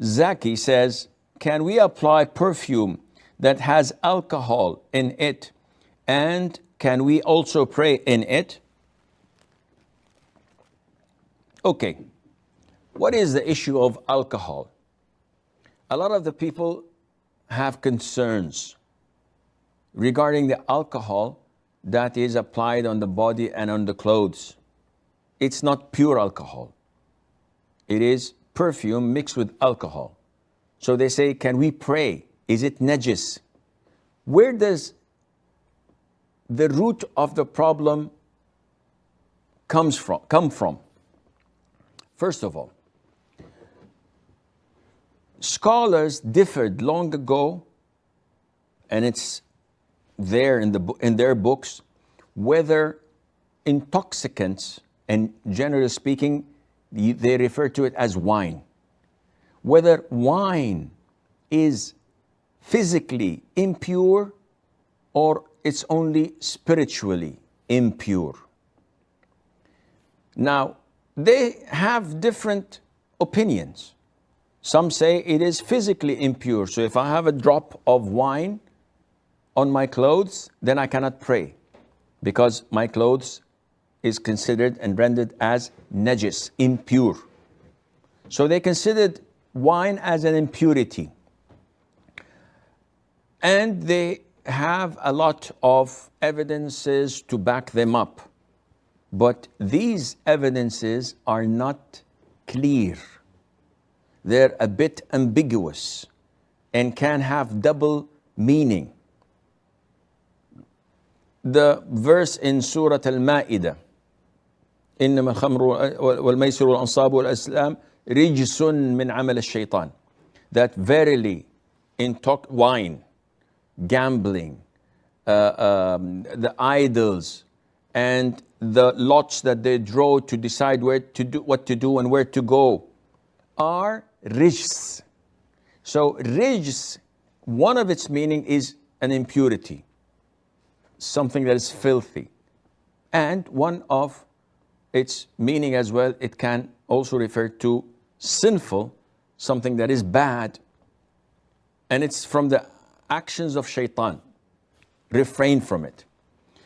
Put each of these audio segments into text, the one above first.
Zaki says, can we apply perfume that has alcohol in it, and can we also pray in it? Okay, what is the issue of alcohol? A lot of the people have concerns regarding the alcohol that is applied on the body and on the clothes. It's not pure alcohol. It is perfume mixed with alcohol. So they say, can we pray? Is it najis? Where does the root of the problem come from? First of all, scholars differed long ago, and it's there in their books, whether intoxicants, and generally speaking, they refer to it as wine, whether wine is physically impure or it's only spiritually impure. Now, they have different opinions. Some say it is physically impure. So if I have a drop of wine on my clothes, then I cannot pray because my clothes is considered and rendered as najis, impure. So they considered wine as an impurity. And they have a lot of evidences to back them up. But these evidences are not clear. They're a bit ambiguous and can have double meaning. The verse in Surah Al-Ma'idah, إنما الخمر والميسر والأنصاب والأزلام رجس من عمل الشيطان, that verily wine, gambling, the idols, and the lots that they draw to decide what to do and where to go are rijs. So rijs, one of its meaning is an impurity, something that is filthy. And one of its meaning as well, it can also refer to sinful, something that is bad. And it's from the actions of shaitan. Refrain from it.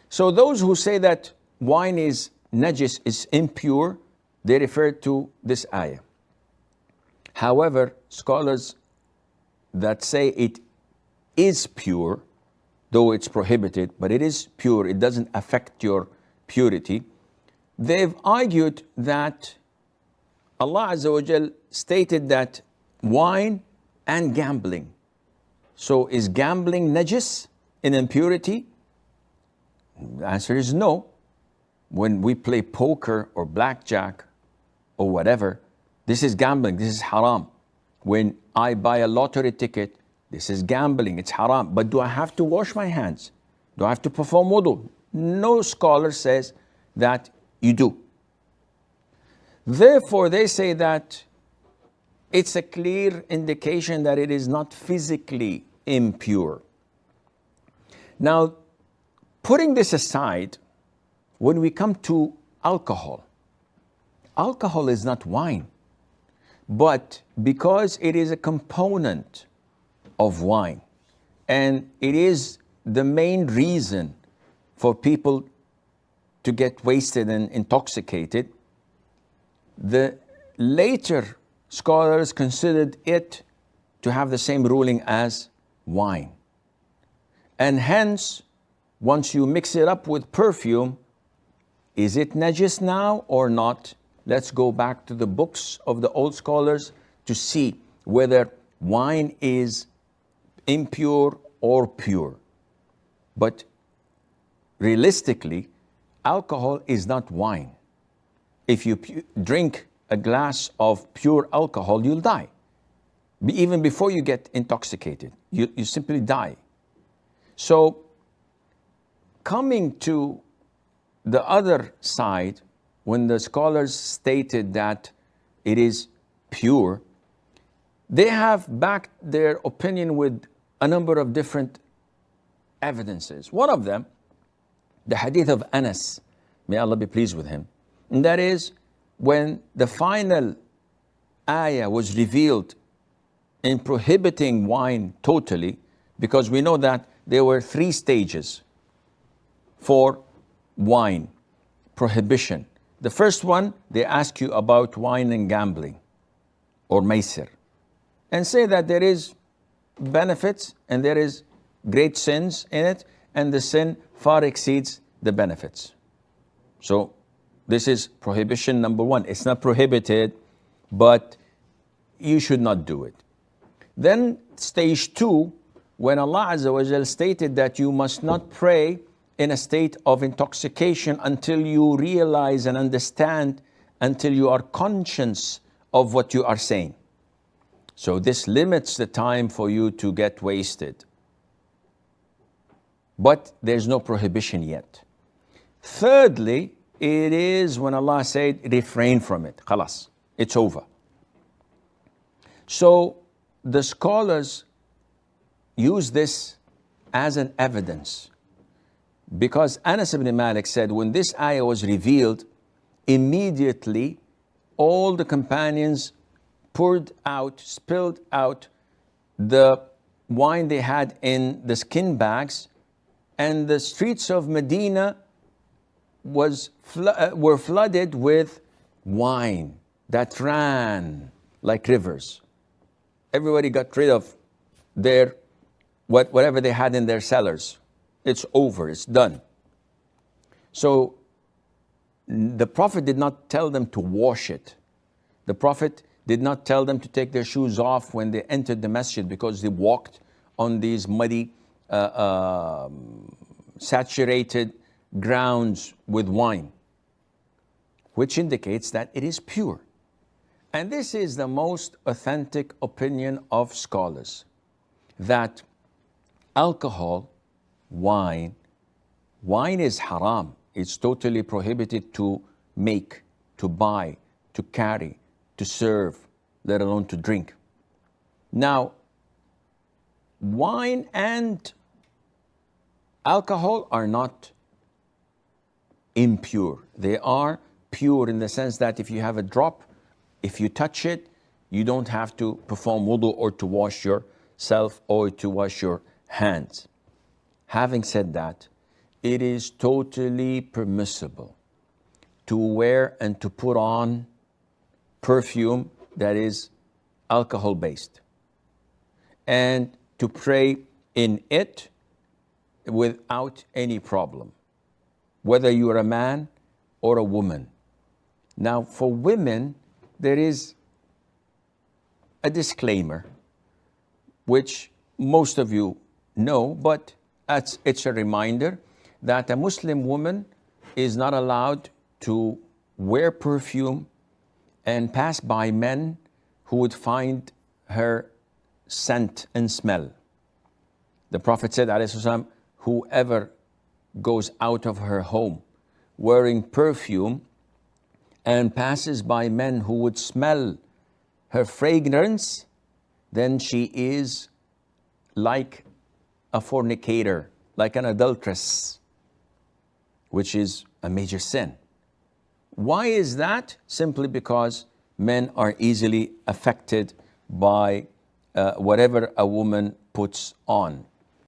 So those who say that wine is najis, is impure, they refer to this ayah. However, scholars that say it is pure, though it's prohibited, but it is pure, it doesn't affect your purity, they've argued that Allah Azza wa Jal stated that wine and gambling. So is gambling najis in impurity? The answer is no. When we play poker or blackjack or whatever, this is gambling, this is haram. When I buy a lottery ticket, this is gambling, it's haram. But do I have to wash my hands? Do I have to perform wudu? No scholar says that you do. Therefore, they say that it's a clear indication that it is not physically impure. Now, putting this aside, when we come to alcohol, alcohol is not wine, but because it is a component of wine, and it is the main reason for people to get wasted and intoxicated, the later scholars considered it to have the same ruling as wine. And hence, once you mix it up with perfume, is it najis now or not? Let's go back to the books of the old scholars to see whether wine is impure or pure. But realistically, alcohol is not wine. If you drink a glass of pure alcohol, you'll die. Even before you get intoxicated, you simply die. So, coming to the other side, when the scholars stated that it is pure, they have backed their opinion with a number of different evidences. One of them, the hadith of Anas, may Allah be pleased with him, and that is when the final ayah was revealed in prohibiting wine totally, because we know that there were 3 stages for wine prohibition. The first one, they ask you about wine and gambling or maisir, and say that there is benefits and there is great sins in it, and the sin far exceeds the benefits. So this is prohibition number 1. It's not prohibited, but you should not do it. Then stage 2, when Allah Azza wa Jal stated that you must not pray in a state of intoxication until you realize and understand, until you are conscious of what you are saying. So this limits the time for you to get wasted. But there's no prohibition yet. Thirdly, it is when Allah said, refrain from it. Khalas, it's over. So the scholars use this as an evidence, because Anas ibn Malik said when this ayah was revealed, immediately all the companions spilled out the wine they had in the skin bags, and the streets of Medina were flooded with wine that ran like rivers. Everybody got rid of their whatever they had in their cellars. It's over, it's done. So the Prophet did not tell them to wash it. The Prophet did not tell them to take their shoes off when they entered the masjid, because they walked on these muddy, saturated grounds with wine, which indicates that it is pure. And this is the most authentic opinion of scholars, that alcohol, wine is haram. It's totally prohibited to make, to buy, to carry, to serve, let alone to drink. Now, wine and alcohol are not impure. They are pure in the sense that if you have a drop, if you touch it, you don't have to perform wudu or to wash yourself or to wash your hands. Having said that, it is totally permissible to wear and to put on perfume that is alcohol based, and to pray in it without any problem, whether you are a man or a woman. Now, for women, there is a disclaimer, which most of you know, but it's a reminder that a Muslim woman is not allowed to wear perfume and pass by men who would find her scent and smell. The Prophet said, alayhi salam, whoever goes out of her home wearing perfume and passes by men who would smell her fragrance, then she is like a fornicator, like an adulteress, which is a major sin. Why is that? Simply because men are easily affected by whatever a woman puts on.